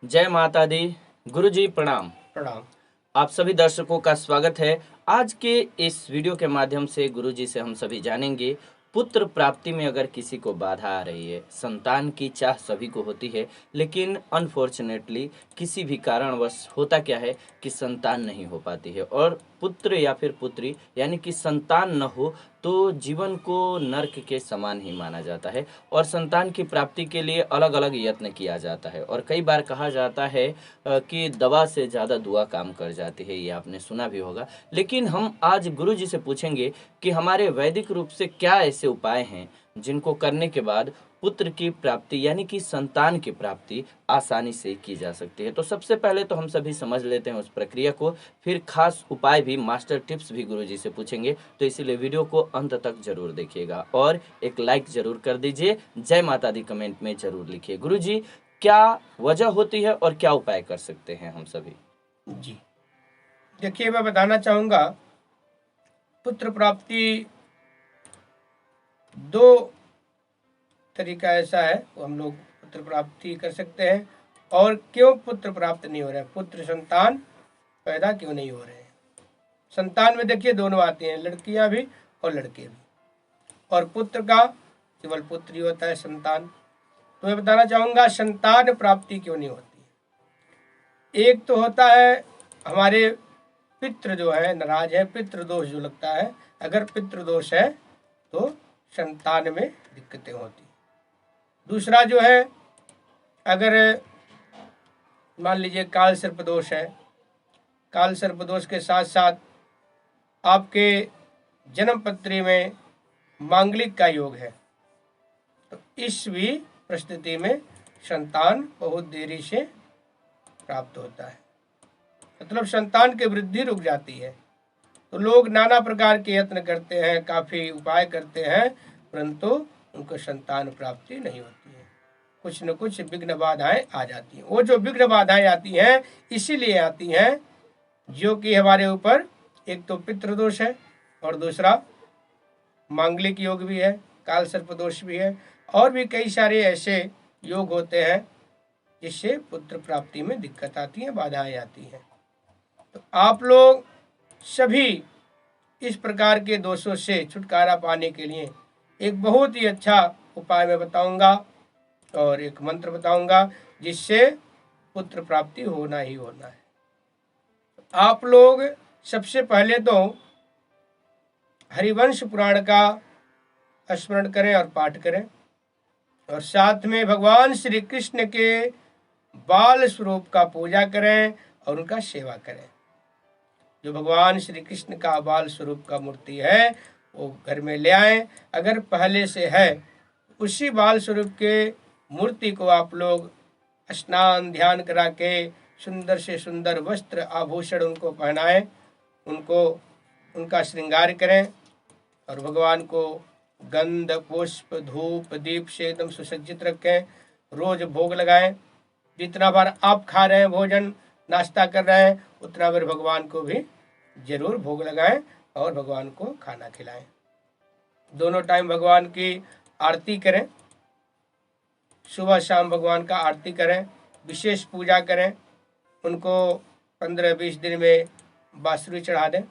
जय माता दी। गुरुजी प्रणाम। प्रणाम। आप सभी दर्शकों का स्वागत है। आज के इस वीडियो के माध्यम से गुरुजी से हम सभी जानेंगे पुत्र प्राप्ति में अगर किसी को बाधा आ रही है। संतान की चाह सभी को होती है, लेकिन अनफॉर्चुनेटली किसी भी कारणवश होता क्या है कि संतान नहीं हो पाती है, और पुत्र या फिर पुत्री यानी कि संतान न हो तो जीवन को नर्क के समान ही माना जाता है। और संतान की प्राप्ति के लिए अलग अलग यत्न किया जाता है, और कई बार कहा जाता है कि दवा से ज़्यादा दुआ काम कर जाती है। ये आपने सुना भी होगा। लेकिन हम आज गुरु जी से पूछेंगे कि हमारे वैदिक रूप से क्या ऐसे उपाय हैं जिनको करने के बाद पुत्र की प्राप्ति यानी कि संतान की प्राप्ति आसानी से की जा सकती है। तो सबसे पहले तो हम सभी समझ लेते हैं उस प्रक्रिया को, फिर खास उपाय भी, मास्टर टिप्स भी गुरु जी से पूछेंगे। तो इसीलिए वीडियो को अंत तक जरूर देखिएगा और एक लाइक जरूर कर दीजिए। जय माता दी कमेंट में जरूर लिखिए। गुरु जी, क्या वजह होती है और क्या उपाय कर सकते हैं हम सभी? जी, देखिए, मैं बताना चाहूँगा, पुत्र प्राप्ति दो तरीका ऐसा है, वो हम लोग पुत्र प्राप्ति कर सकते हैं। और क्यों पुत्र प्राप्त नहीं हो रहे हैं, पुत्र संतान पैदा क्यों नहीं हो रहे हैं। संतान में देखिए दोनों आती हैं, लड़कियां भी और लड़के भी। और पुत्र का केवल पुत्र ही होता है, संतान। तो मैं बताना चाहूँगा संतान प्राप्ति क्यों नहीं होती है। एक तो होता है हमारे पितृ जो है नाराज है, पितृ दोष जो लगता है। अगर पितृ दोष है तो संतान में दिक्कतें होती। दूसरा जो है, अगर मान लीजिए काल सर्प दोष है, काल सर्प दोष के साथ साथ आपके जन्म पत्री में मांगलिक का योग है, तो इस भी परिस्थिति में संतान बहुत देरी से प्राप्त होता है, मतलब संतान की वृद्धि रुक जाती है। तो लोग नाना प्रकार के यत्न करते हैं, काफ़ी उपाय करते हैं, परंतु उनको संतान प्राप्ति नहीं होती है। कुछ न कुछ विघ्न बाधाएं आ जाती हैं। वो जो विघ्न बाधाएं आती हैं इसीलिए आती हैं जो कि हमारे ऊपर एक तो पितृदोष है और दूसरा मांगलिक योग भी है, काल सर्प दोष भी है, और भी कई सारे ऐसे योग होते हैं जिससे पुत्र प्राप्ति में दिक्कत आती है, बाधाएं आती हैं। तो आप लोग सभी इस प्रकार के दोषों से छुटकारा पाने के लिए एक बहुत ही अच्छा उपाय मैं बताऊंगा और एक मंत्र बताऊंगा जिससे पुत्र प्राप्ति होना ही होना है। आप लोग सबसे पहले तो हरिवंश पुराण का स्मरण करें और पाठ करें, और साथ में भगवान श्री कृष्ण के बाल स्वरूप का पूजा करें और उनका सेवा करें। जो भगवान श्री कृष्ण का बाल स्वरूप का मूर्ति है वो घर में ले आए। अगर पहले से है उसी बाल स्वरूप के मूर्ति को आप लोग स्नान ध्यान करा के सुंदर से सुंदर वस्त्र आभूषण उनको पहनाएं, उनको उनका श्रृंगार करें और भगवान को गंध पुष्प धूप दीप से एकदम सुसज्जित रखें। रोज भोग लगाएं। जितना बार आप खा रहे हैं भोजन नाश्ता कर रहे हैं उतना बार भगवान को भी जरूर भोग लगाएं और भगवान को खाना खिलाएं। दोनों टाइम भगवान की आरती करें, सुबह शाम भगवान का आरती करें, विशेष पूजा करें। उनको 15-20 दिन में बांसुरी चढ़ा दें।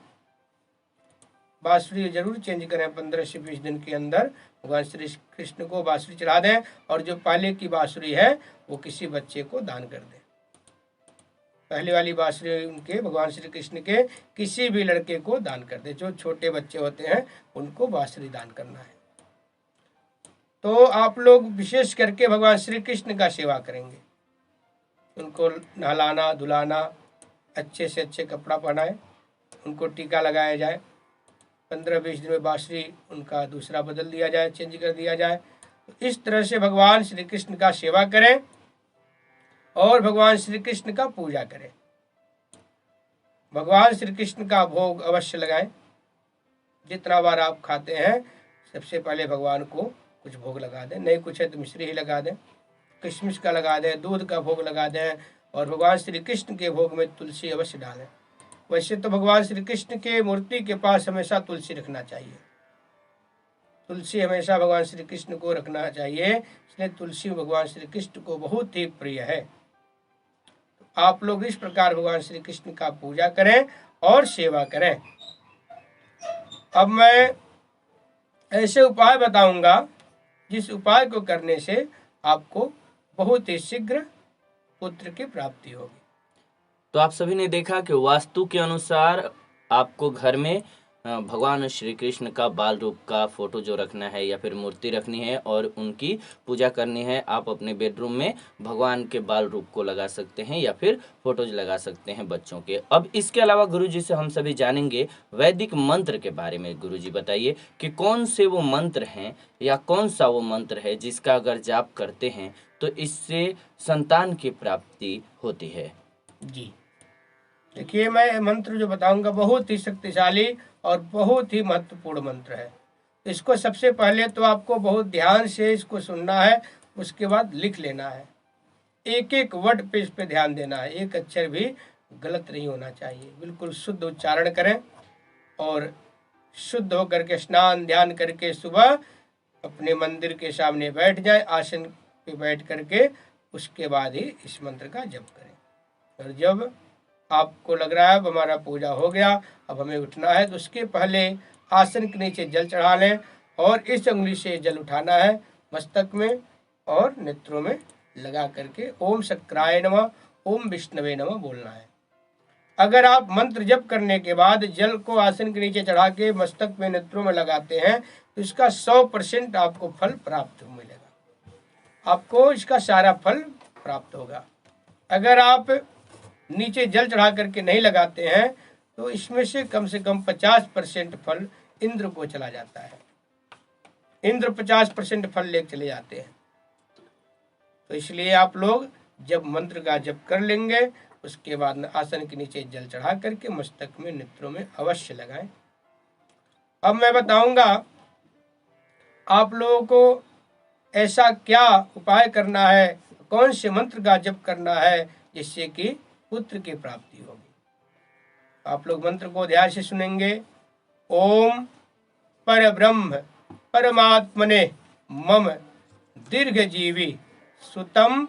बांसुरी जरूर चेंज करें, 15 से 20 दिन के अंदर भगवान श्री कृष्ण को बांसुरी चढ़ा दें। और जो पहले की बांसुरी है वो किसी बच्चे को दान कर दें। पहले वाली बांसुरी उनके भगवान श्री कृष्ण के किसी भी लड़के को दान कर दे। जो छोटे बच्चे होते हैं उनको बांसुरी दान करना है। तो आप लोग विशेष करके भगवान श्री कृष्ण का सेवा करेंगे। उनको नहलाना धुलाना, अच्छे से अच्छे कपड़ा पहनाए, उनको टीका लगाया जाए। 15-20 दिन में बांसुरी उनका दूसरा बदल दिया जाए, चेंज कर दिया जाए। तो इस तरह से भगवान श्री कृष्ण का सेवा करें और भगवान श्री कृष्ण का पूजा करें। भगवान श्री कृष्ण का भोग अवश्य लगाएं। जितना बार आप खाते हैं सबसे पहले भगवान को कुछ भोग लगा दें। नहीं कुछ है तो मिश्री ही लगा दें, किशमिश का लगा दें, दूध का भोग लगा दें, और भगवान श्री कृष्ण के भोग में तुलसी अवश्य डालें। वैसे तो भगवान श्री कृष्ण के मूर्ति के पास हमेशा तुलसी रखना चाहिए। तुलसी हमेशा भगवान श्री कृष्ण को रखना चाहिए, इसलिए तुलसी भगवान श्री कृष्ण को बहुत ही प्रिय है। आप लोग इस प्रकार भगवान श्री कृष्ण का पूजा करें और सेवा करें। अब मैं ऐसे उपाय बताऊंगा जिस उपाय को करने से आपको बहुत ही शीघ्र पुत्र की प्राप्ति होगी। तो आप सभी ने देखा कि वास्तु के अनुसार आपको घर में भगवान श्री कृष्ण का बाल रूप का फोटो जो रखना है या फिर मूर्ति रखनी है और उनकी पूजा करनी है। आप अपने बेडरूम में भगवान के बाल रूप को लगा सकते हैं या फिर फोटोज लगा सकते हैं बच्चों के। अब इसके अलावा गुरुजी से हम सभी जानेंगे वैदिक मंत्र के बारे में। गुरुजी बताइए कि कौन से वो मंत्र हैं या कौन सा वो मंत्र है जिसका अगर जाप करते हैं तो इससे संतान की प्राप्ति होती है। जी देखिए, मैं मंत्र जो बताऊंगा बहुत ही शक्तिशाली और बहुत ही महत्वपूर्ण मंत्र है। इसको सबसे पहले तो आपको बहुत ध्यान से इसको सुनना है, उसके बाद लिख लेना है। एक एक वर्ड पे इस पे ध्यान देना है, एक अक्षर भी गलत नहीं होना चाहिए। बिल्कुल शुद्ध उच्चारण करें और शुद्ध होकर के स्नान ध्यान करके सुबह अपने मंदिर के सामने बैठ जाए, आसन पे बैठ करके उसके बाद ही इस मंत्र का जप करें। और जब आपको लग रहा है अब हमारा पूजा हो गया, अब हमें उठना है, तो उसके पहले आसन के नीचे जल चढ़ा लें और इस उंगली से जल उठाना है मस्तक में और नेत्रों में लगा करके ओम शक्राय नमः ओम विष्णवे नमः बोलना है। अगर आप मंत्र जप करने के बाद जल को आसन के नीचे चढ़ा के मस्तक में नेत्रों में लगाते हैं तो इसका 100% आपको फल प्राप्त मिलेगा, आपको इसका सारा फल प्राप्त होगा। अगर आप नीचे जल चढ़ा करके नहीं लगाते हैं तो इसमें से कम 50% फल इंद्र को चला जाता है। इंद्र 50% फल लेके चले जाते हैं। तो इसलिए आप लोग जब मंत्र का जप कर लेंगे उसके बाद आसन के नीचे जल चढ़ा करके मस्तक में नेत्रों में अवश्य लगाएं। अब मैं बताऊंगा आप लोगों को ऐसा क्या उपाय करना है, कौन से मंत्र का जप करना है जिससे कि पुत्र की प्राप्ति होगी। आप लोग मंत्र को ध्यान से सुनेंगे। ओम परब्रह्म परमात्मने मम दीर्घजीवी सुतम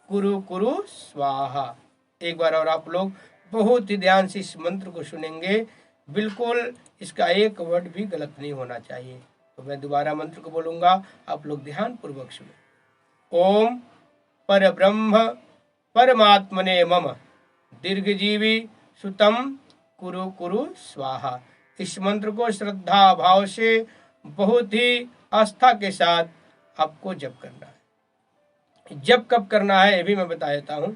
कुरु कुरु स्वाहा। एक बार और आप लोग बहुत ही ध्यान से इस मंत्र को सुनेंगे, बिल्कुल इसका एक वर्ड भी गलत नहीं होना चाहिए। तो मैं दोबारा मंत्र को बोलूंगा, आप लोग ध्यान पूर्वक सुने। ओम परब्रह्म परमात्मने मम दीर्घजीवी सुतम कुरु कुरु स्वाहा। इस मंत्र को श्रद्धा भाव से बहुत ही आस्था के साथ आपको जप करना है। जप कब करना है ये भी मैं बता देता हूँ।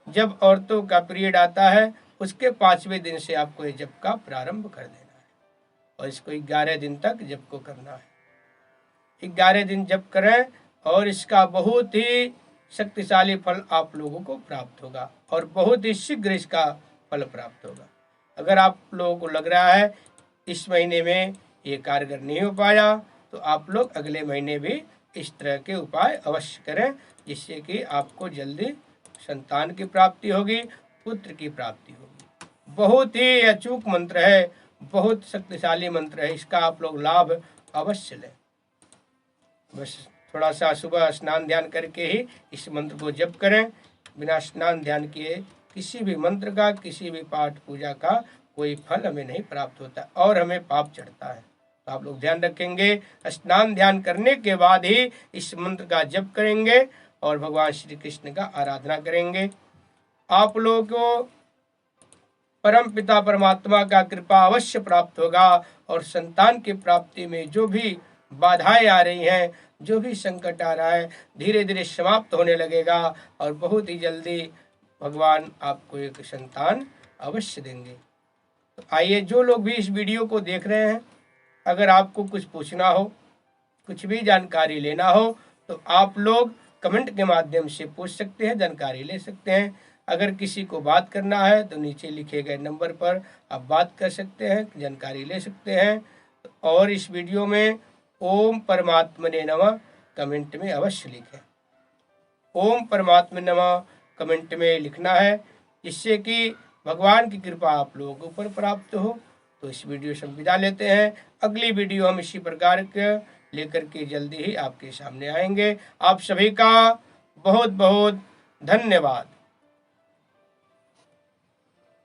जब औरतों का पीरियड आता है उसके 5वें दिन से आपको ये जप का प्रारंभ कर देना है और इसको 11 दिन तक जप को करना है। 11 दिन जप करें और इसका बहुत ही शक्तिशाली फल आप लोगों को प्राप्त होगा और बहुत ही शीघ्र इसका फल प्राप्त होगा। अगर आप लोगों को लग रहा है इस महीने में ये कारगर नहीं हो पाया तो आप लोग अगले महीने भी इस तरह के उपाय अवश्य करें, जिससे कि आपको जल्दी संतान की प्राप्ति होगी, पुत्र की प्राप्ति होगी। बहुत ही अचूक मंत्र है, बहुत शक्तिशाली मंत्र है, इसका आप लोग लाभ अवश्य लें। बस थोड़ा सा सुबह स्नान ध्यान करके ही इस मंत्र को जप करें। बिना स्नान ध्यान किए किसी भी मंत्र का, किसी भी पाठ पूजा का कोई फल हमें नहीं प्राप्त होता और हमें पाप चढ़ता है। तो आप लोग ध्यान रखेंगे, स्नान ध्यान करने के बाद ही इस मंत्र का जप करेंगे और भगवान श्री कृष्ण का आराधना करेंगे। आप लोगों को परम पिता परमात्मा का कृपा अवश्य प्राप्त होगा और संतान की प्राप्ति में जो भी बाधाएं आ रही हैं, जो भी संकट आ रहा है, धीरे धीरे समाप्त होने लगेगा और बहुत ही जल्दी भगवान आपको एक संतान अवश्य देंगे। तो आइए, जो लोग भी इस वीडियो को देख रहे हैं, अगर आपको कुछ पूछना हो, कुछ भी जानकारी लेना हो तो आप लोग कमेंट के माध्यम से पूछ सकते हैं, जानकारी ले सकते हैं। अगर किसी को बात करना है तो नीचे लिखे गए नंबर पर आप बात कर सकते हैं, जानकारी ले सकते हैं। और इस वीडियो में ओम परमात्मने नमः कमेंट में अवश्य लिखें। ओम परमात्मने नमः कमेंट में लिखना है, जिससे कि भगवान की कृपा आप लोगों के ऊपर प्राप्त हो। तो इस वीडियो से हम विदा लेते हैं। अगली वीडियो हम इसी प्रकार के लेकर के जल्दी ही आपके सामने आएंगे। आप सभी का बहुत बहुत धन्यवाद।